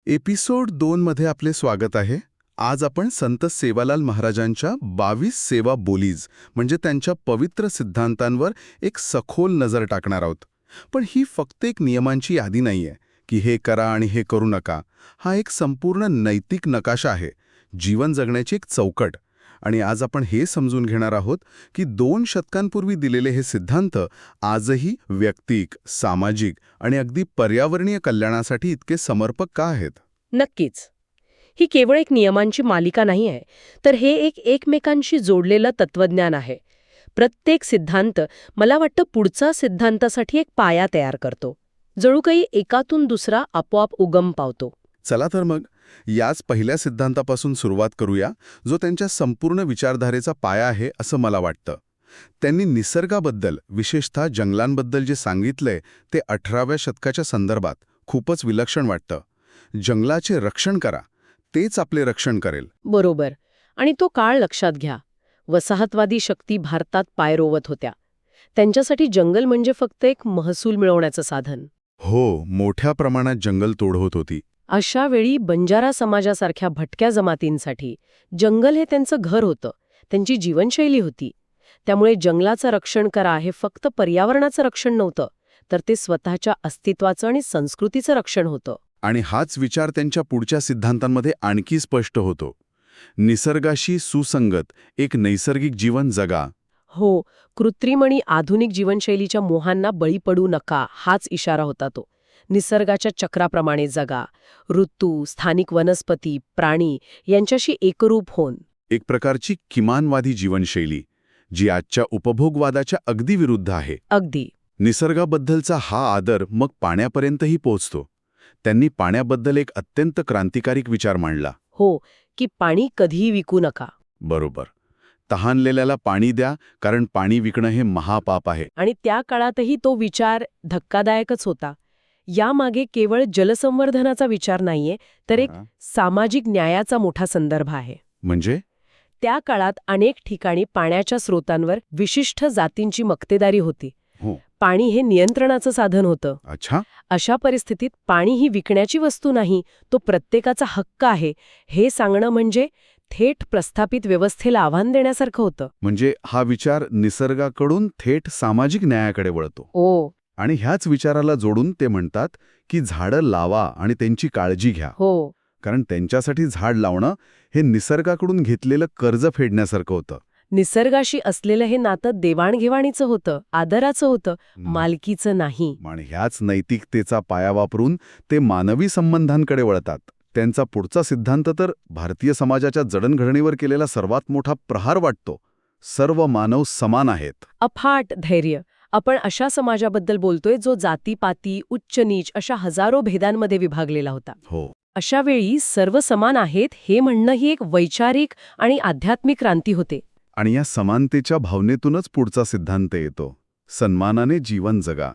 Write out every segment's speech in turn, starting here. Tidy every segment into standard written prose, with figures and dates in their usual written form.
Episode 2 मध्ये आपले स्वागत आहे. आज आपण संत सेवालाल महाराजांच्या 22 सेवा बोलीज म्हणजे त्यांच्या पवित्र सिद्धांतांवर एक सखोल नजर टाकणार आहोत. पण ही फक्त एक नियमांची यादी नाहीये की हे करा आणि हे करू नका. हा एक संपूर्ण नैतिक नकाशा आहे, जीवन जगण्याची एक चौकट. आणि आज आपण हे समजून घेणार आहोत की 2 शतकांपूर्वी दिलेले हे सिद्धांत आजही व्यक्तिक, सामाजिक आणि अगदी पर्यावरणीय कल्याणासाठी इतके समर्पक का आहेत. नक्कीच. ही केवळ एक नियमांची मालिका नाही आहे, तर हे एकमेकांशी जोडलेलं तत्वज्ञान आहे. प्रत्येक सिद्धांत मला वाटतं पुढचा सिद्धांतासाठी एक पाया तयार करतो. जणू काही एकातून दुसरा आपोआप उगम पावतो. चला तर मग याच पहिल्या सिद्धांतापासून सुरुवात करूया, जो त्यांच्या संपूर्ण विचारधारेचा पाया आहे असं मला वाटतं. त्यांनी निसर्गाबद्दल, विशेषतः जंगलांबद्दल जे सांगितलंय ते 18व्या शतकाच्या संदर्भात खूपच विलक्षण वाटतं. जंगलाचे रक्षण करा, तेच आपले रक्षण करेल. बरोबर. आणि तो काळ लक्षात घ्या. वसाहतवादी शक्ती भारतात पाय रोवत होत्या. त्यांच्यासाठी जंगल म्हणजे फक्त एक महसूल मिळवण्याचं साधन. हो, मोठ्या प्रमाणात जंगलतोड होत होती. अशा वेळी बंजारा समाजासारख्या भटक्या जमातींसाठी जंगल हे त्यांचं घर होतं, त्यांची जीवनशैली होती. त्यामुळे जंगलाचं रक्षण करा हे फक्त पर्यावरणाचं रक्षण नव्हतं, तर ते स्वतःच्या अस्तित्वाचं आणि संस्कृतीचं रक्षण होतं. आणि हाच विचार त्यांच्या पुढच्या सिद्धांतांमध्ये आणखी स्पष्ट होतो. निसर्गाशी सुसंगत एक नैसर्गिक जीवन जगा. हो, कृत्रिम आणि आधुनिक जीवनशैलीच्या मोहांना बळी पडू नका हाच इशारा होता तो. निसर्गाच्या चक्राप्रमाणे जगा. ऋतू, स्थानिक वनस्पती, प्राणी यांच्याशी एकरूप होऊन. एक प्रकारची किमानवादी जीवनशैली, जी आजच्या उपभोगवादाच्या अगदी विरुद्ध आहे. अगदी. निसर्गाबद्दलचा हा आदर मग पाण्यापर्यंतही पोहोचतो. त्यांनी पाण्याबद्दल एक अत्यंत क्रांतिकारी विचार मांडला. हो, की पाणी कधीही विकू नका. बरोबर. तहानलेल्याला पाणी द्या, कारण पाणी विकणं हे महापाप आहे. आणि त्या काळातही तो विचार धक्कादायकच होता. यामागे केवळ जलसंवर्धनाचा विचार नाहीये, तर एक सामाजिक न्यायाचा मोठा संदर्भ आहे. म्हणजे त्या काळात अनेक ठिकाणी पाण्याच्या स्रोतांवर विशिष्ट जातींची मक्तेदारी होती. हो. पाणी हे नियंत्रणाचं साधन होतं. अच्छा. अशा परिस्थितीत पाणी ही विकण्याची वस्तू नाही, तो प्रत्येकाचा हक्क आहे, हे सांगणं म्हणजे थेट प्रस्थापित व्यवस्थेला आव्हान देण्यासारखं होतं. म्हणजे हा विचार निसर्गाकडून थेट सामाजिक न्यायाकडे वळतो. ओ. आणि ह्याच विचाराला जोडून ते म्हणतात की झाडं लावा आणि त्यांची काळजी घ्या. हो. कारण त्यांच्यासाठी झाड लावणं हे निसर्गाकडून घेतलेलं कर्ज फेडण्यासारखं होतं. निसर्गाशी असलेलं हे नातं देवाणघेवाणीचं होतं, आदराचं होतं, मालकीचं नाही. आणि ह्याच नैतिकतेचा पाया वापरून ते मानवी संबंधांकडे वळतात. त्यांचा पुढचा सिद्धांत तर भारतीय समाजाच्या जडणघडणीवर केलेला सर्वात मोठा प्रहार वाटतो. सर्व मानव समान आहेत. अफाट धैर्य. आपण अशा समाजाबद्दल बोलतोय जो जातीपाती, उच्च-नीच अशा हजारो भेदांमध्ये विभागलेला होता. हो. अशा वेळी सर्व समान आहेत हे म्हणणं ही एक वैचारिक आणि आध्यात्मिक क्रांती होते. आणि या समानतेच्या भावनेतूनच पुढचा सिद्धांत येतो. सन्मानाने जीवन जगा.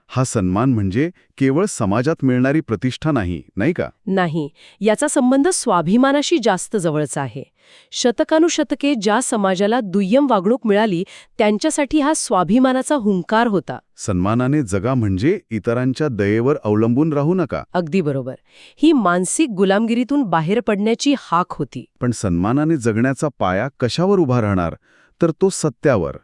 हा सन्मान म्हणजे केवळ समाजात मिळणारी प्रतिष्ठा नाही, नाही का? नाही, याचा संबंध स्वाभिमानाशी जास्त जवळचा आहे. शतकानुशतके ज्या समाजाला दुय्यम वागणूक मिळाली त्यांच्यासाठी हा स्वाभिमानाचा हुंकार होता. सन्मानाने जगा म्हणजे इतरांच्या दयेवर अवलंबून राहू नका. अगदी बरोबर. ही मानसिक गुलामगिरीतून बाहेर पडण्याची हाक होती. पण सन्मानाने जगण्याचा पाया कशावर उभा राहणार? तर तो सत्यावर.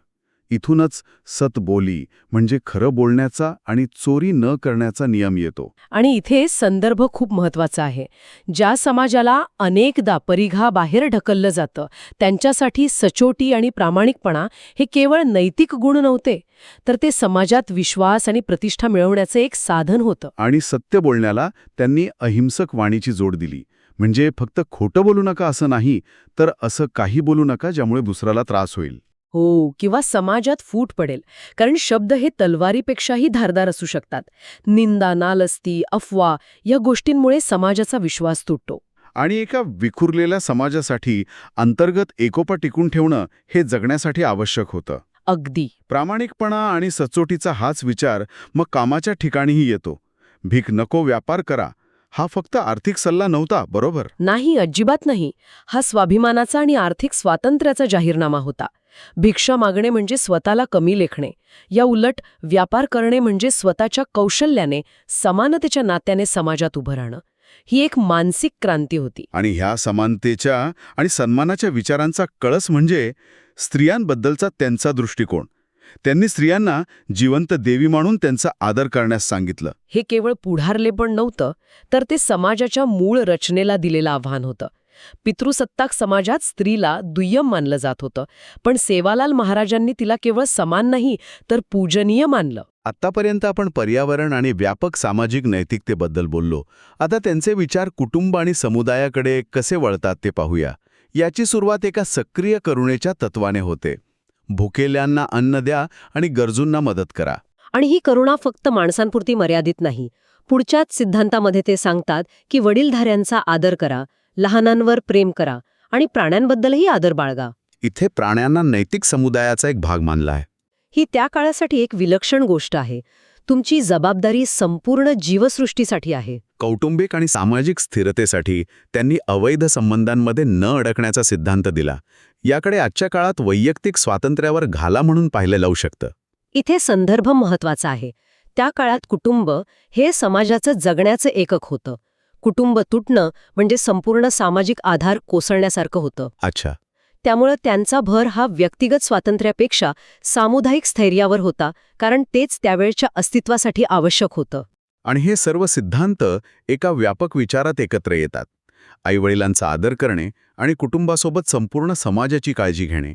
इथूनच सतबोली म्हणजे खरं बोलण्याचा आणि चोरी न करण्याचा नियम येतो. आणि इथे संदर्भ खूप महत्वाचा आहे. ज्या समाजाला अनेकदा परिघाबाहेर ढकललं जातं त्यांच्यासाठी सचोटी आणि प्रामाणिकपणा हे केवळ नैतिक गुण नव्हते, तर ते समाजात विश्वास आणि प्रतिष्ठा मिळवण्याचं एक साधन होतं. आणि सत्य बोलण्याला त्यांनी अहिंसक वाणीची जोड दिली. म्हणजे फक्त खोटं बोलू नका असं नाही, तर असं काही बोलू नका ज्यामुळे दुसऱ्याला त्रास होईल. हो, किंवा समाजात फूट पडेल. कारण शब्द हे तलवारीपेक्षाही धारदार असू शकतात. निंदा, नालस्ती, अफवा या गोष्टींमुळे समाजाचा विश्वास तुटतो. आणि एका विखुरलेल्या समाजासाठी अंतर्गत एकोपा टिकून ठेवणं हे जगण्यासाठी आवश्यक होतं. अगदी. प्रामाणिकपणा आणि सचोटीचा हाच विचार मग कामाच्या ठिकाणीही येतो. भीक नको, व्यापार करा हा फक्त आर्थिक सल्ला नव्हता, बरोबर? नाही, अजिबात नाही. हा स्वाभिमानाचा आणि आर्थिक स्वातंत्र्याचा जाहीरनामा होता. भिक्षा मागणे म्हणजे स्वतःला कमी लेखणे. या उलट व्यापार करणे म्हणजे स्वतःच्या कौशल्याने, समानतेच्या नात्याने समाजात उभं राहणं. ही एक मानसिक क्रांती होती. आणि ह्या समानतेच्या आणि सन्मानाच्या विचारांचा कळस म्हणजे स्त्रियांबद्दलचा त्यांचा दृष्टिकोन. त्यांनी स्त्रियांना जिवंत देवी मानून त्यांचा आदर करण्यास सांगितलं. हे केवळ पुढारलेपण नव्हतं, तर ते समाजाच्या मूळ रचनेला दिलेलं आव्हान होतं. पितृसत्ताक समाजात स्त्रीला दुय्यम मानलं जात होतं, पण सेवालाल महाराजांनी तिला केवळ समान नाही तर पूजनीय मानलं. आत्तापर्यंत आपण पर्यावरण आणि व्यापक सामाजिक नैतिकतेबद्दल बोललो. आता त्यांचे विचार कुटुंब आणि समुदायाकडे कसे वळतात ते पाहूया. याची सुरुवात एका सक्रिय करुणेच्या तत्वाने होते. भुकेल्यांना अन्न द्या आणि गरजूंना मदत करा. आणि ही करुणा फक्त माणसांपुरती मर्यादित नाही. पुढच्याच सिद्धांतामध्ये ते सांगतात की वडीलधाऱ्यांचा आदर करा, लहानांवर प्रेम करा आणि प्राण्यांबद्दलही आदर बाळगा. इथे प्राण्यांना नैतिक समुदायाचा एक भाग मानला आहे. ही त्या काळासाठी एक विलक्षण गोष्ट आहे. तुमची जबाबदारी संपूर्ण जीवसृष्टीसाठी आहे. कौटुंबिक आणि सामाजिक स्थिरतेसाठी त्यांनी अवैध संबंधांमध्ये न अडकण्याचा सिद्धांत दिला. याकडे आजच्या काळात वैयक्तिक स्वातंत्र्यावर घाला म्हणून पाहिलं जाऊ शकतं. इथे संदर्भ महत्वाचा आहे. त्या काळात कुटुंब हे समाजाचं जगण्याचं एकक होतं. कुटुंब तुटणं म्हणजे संपूर्ण सामाजिक आधार कोसळण्यासारखं होतं. अच्छा. त्यामुळं त्यांचा भर हा व्यक्तिगत स्वातंत्र्यापेक्षा सामुदायिक स्थैर्यावर होता, कारण तेच त्यावेळच्या अस्तित्वासाठी आवश्यक होतं. आणि हे सर्व सिद्धांत एका व्यापक विचारात एकत्र येतात. आईवडिलांचा आदर करणे आणि कुटुंबासोबत संपूर्ण समाजाची काळजी घेणे.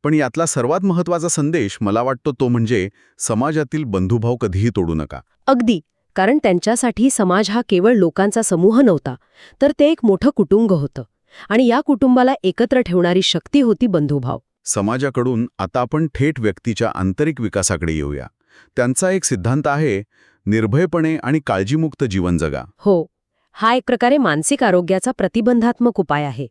पण यातला सर्वात महत्त्वाचा संदेश मला वाटतो तो म्हणजे समाजातील बंधुभाव कधीही तोडू नका. अगदी, कारण त्यांच्यासाठी समाज हा केवळ लोकांचा समूह नव्हता, तर ते एक मोठं कुटुंब होतं. आणि या कुटुंबाला एकत्र ठेवणारी शक्ती होती बंधुभाव. समाजाकडून आता आपण थेट व्यक्तीच्या आंतरिक विकासाकडे येऊया. त्यांचा एक सिद्धांत आहे, निर्भयपणे आणि काळजीमुक्त जीवन जगा. हो, हा एक प्रकारे मानसिक आरोग्याचा प्रतिबंधात्मक उपाय आहे.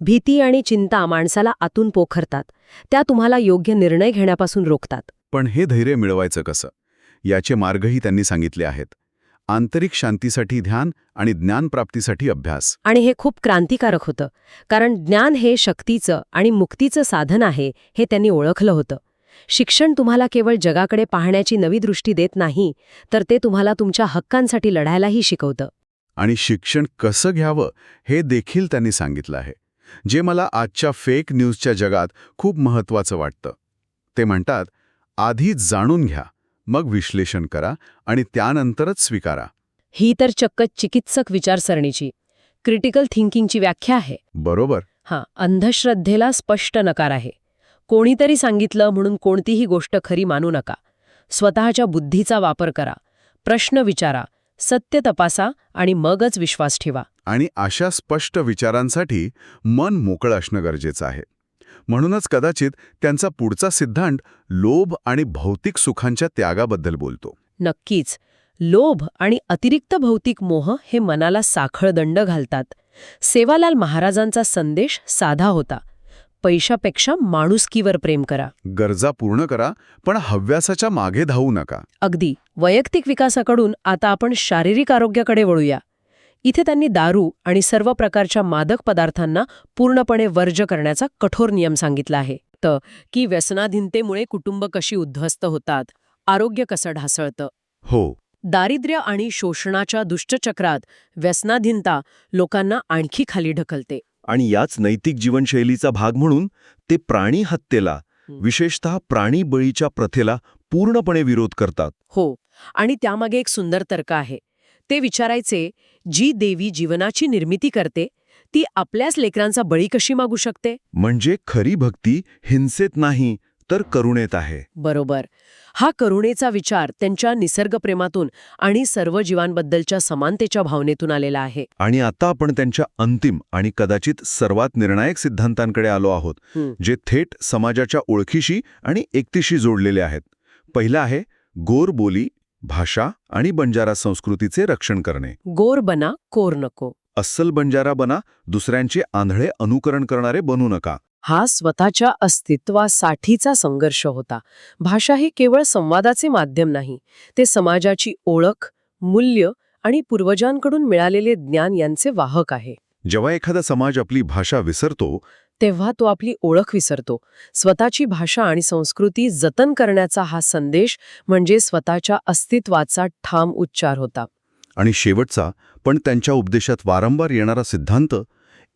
भीती आणि चिंता माणसाला आतून पोखरतात. त्या तुम्हाला योग्य निर्णय घेण्यापासून रोखतात. पण हे धैर्य मिळवायचं कसं? याचे मार्गही त्यांनी सांगितले आहेत. आंतरिक शांतीसाठी ध्यान आणि ज्ञानप्राप्तीसाठी अभ्यास. आणि हे खूप क्रांतिकारक होतं, कारण ज्ञान हे शक्तीचं आणि मुक्तीचं साधन आहे हे त्यांनी ओळखलं होतं. शिक्षण तुम्हाला केवळ जगाकडे पाहण्याची नवी दृष्टी देत नाही, तर ते तुम्हाला तुमच्या हक्कांसाठी लढायलाही शिकवतं. आणि शिक्षण कसं घ्यावं हे देखील त्यांनी सांगितलं आहे, जे मला आजच्या फेक न्यूजच्या जगात खूप महत्त्वाचं वाटतं. ते म्हणतात, आधी जाणून घ्या, मग विश्लेषण करा आणि त्यानंतरच स्वीकारा. ही तर चक्क चिकित्सक विचारसरणीची, क्रिटिकल थिंकिंगची व्याख्या आहे. बरोबर. अंधश्रद्धेला स्पष्ट नकार आहे. कोणीतरी सांगितलं म्हणून कोणतीही गोष्ट खरी मानू नका. स्वतःच्या बुद्धीचा वापर करा, प्रश्न विचारा, सत्य तपासा आणि मगच विश्वास ठेवा. आणि अशा स्पष्ट विचारांसाठी मन मोकळं असणं गरजेचं आहे. म्हणूनच कदाचित त्यांचा पुढचा सिद्धांत लोभ आणि भौतिक सुखांच्या त्यागाबद्दल बोलतो. नक्कीच. लोभ आणि अतिरिक्त भौतिक मोह हे मनाला साखळदंड घालतात. सेवालाल महाराजांचा संदेश साधा होता. पैशापेक्षा माणुसकीवर प्रेम करा. गरजा पूर्ण करा, पण हव्यासाच्या मागे धावू नका. अगदी. वैयक्तिक विकासाकडून आता आपण शारीरिक आरोग्याकडे वळूया. इथे त्यांनी दारू आणि सर्व प्रकारच्या मादक पदार्थांना पूर्णपणे वर्ज्य करण्याचा कठोर नियम सांगितला आहे. की व्यसनाधीनतेमुळे कुटुंब कशी उद्ध्वस्त होतात, आरोग्य कसं ढासळतं. हो. दारिद्र्य आणि शोषणाच्या दुष्टचक्रात व्यसनाधीनता लोकांना आणखी खाली ढकलते. आणि याच नैतिक जीवनशैलीचा भाग म्हणून ते प्राणी हत्येला, विशेषतः प्राणी बळीच्या प्रथेला पूर्णपणे विरोध करतात. हो, आणि त्यामागे एक सुंदर तर्क आहे. ते विचारायचे, जी देवी जीवनाची निर्मिती करते ती आपल्याच लेकरांचा बळी कशी मागू शकते? म्हणजे खरी भक्ती हिंसेत नाही तर करुणेत आहे. बरोबर. हा करुणेचा विचार त्यांच्या निसर्गप्रेमातून आणि सर्व जीवांबद्दलच्या समानतेच्या भावनेतून आलेला आहे. आणि आता आपण त्यांच्या अंतिम आणि कदाचित सर्वात निर्णायक सिद्धांतांकडे आलो आहोत, जे थेट समाजाच्या ओळखीशी आणि एकतेशी जोडलेले आहेत. पहिलं आहे गोर बोली, भाषा आणि बंजारा संस्कृतीचे रक्षण करणे. गोर बना, कोर नको. अस्सल बंजारा बना, दुसऱ्यांचे आंधळे अनुकरण करणारे बनू नका. हा स्वतःच्या अस्तित्वासाठीचा संघर्ष होता. भाषा ही केवळ संवादाचे माध्यम नाही, ते समाजाची ओळख, मूल्य आणि पूर्वजांकडून मिळालेले ज्ञान यांचे वाहक आहे. जेव्हा एखादा समाज आपली भाषा विसरतो, तेव्हा तो आपली ओळख विसरतो. स्वतःची भाषा आणि संस्कृती जतन करण्याचा हा संदेश म्हणजे स्वतःच्या अस्तित्वाचा ठाम उच्चार होता. आणि शेवटचा, पण त्यांच्या उपदेशात वारंवार येणारा सिद्धांत,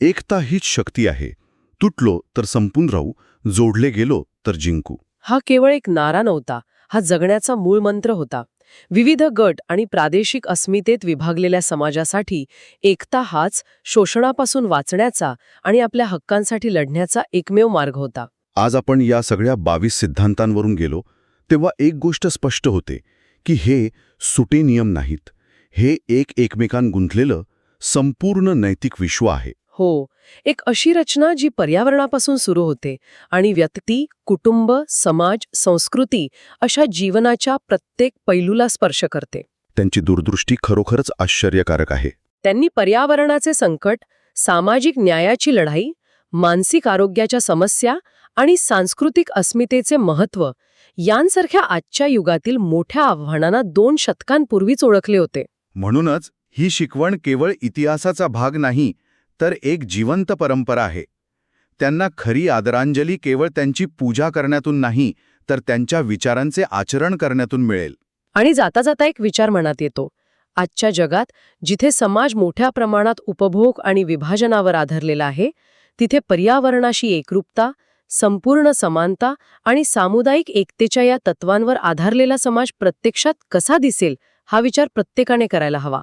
एकता हीच शक्ती आहे. तुटलो तर संपून राहू, जोडले गेलो तर जिंकू. हा केवळ एक नारा नव्हता, हा जगण्याचा मूळ मंत्र होता. विविध गट आणि प्रादेशिक अस्मितेत विभागलेल्या समाजासाठी एकता हाच शोषणापासून वाचण्याचा आणि आपल्या हक्कांसाठी लढण्याचा एकमेव मार्ग होता. आज आपण या सगळ्या 22 सिद्धांतांवरून गेलो तेव्हा एक गोष्ट स्पष्ट होते की हे सुटे नियम नाहीत. हे एकमेकांत गुंतलेलं संपूर्ण नैतिक विश्व आहे. हो, एक अशी रचना जी पर्यावरणापासून सुरू होते आणि व्यक्ती, कुटुंब, समाज, संस्कृती अशा जीवनाच्या प्रत्येक पैलूला स्पर्श करते. त्यांची दूरदृष्टी खरोखरच आश्चर्यकारक आहे. त्यांनी पर्यावरणाचे संकट, सामाजिक न्यायाची लढाई, मानसिक आरोग्याच्या समस्या आणि सांस्कृतिक अस्मितेचे महत्त्व यांसारख्या आजच्या युगातील मोठ्या आव्हानांना 2 शतकांपूर्वीच ओळखले होते. म्हणूनच ही शिकवण केवळ इतिहासाचा भाग नाही, तर एक जिवंत परंपरा आहे. त्यांना खरी आदरांजली केवळ त्यांची पूजा करण्यातून नाही, तर त्यांच्या विचारांचे आचरण करण्यातून मिळेल. आणि जाता जाता एक विचार मनात येतो. आजच्या जगात जिथे समाज मोठ्या प्रमाणात उपभोग आणि विभाजनावर आधारलेला आहे, तिथे पर्यावरणाशी एकरूपता, संपूर्ण समानता आणि सामुदायिक एकतेच्या या तत्वांवर आधारलेला समाज प्रत्यक्षात कसा दिसेल, हा विचार प्रत्येकाने करायला हवा.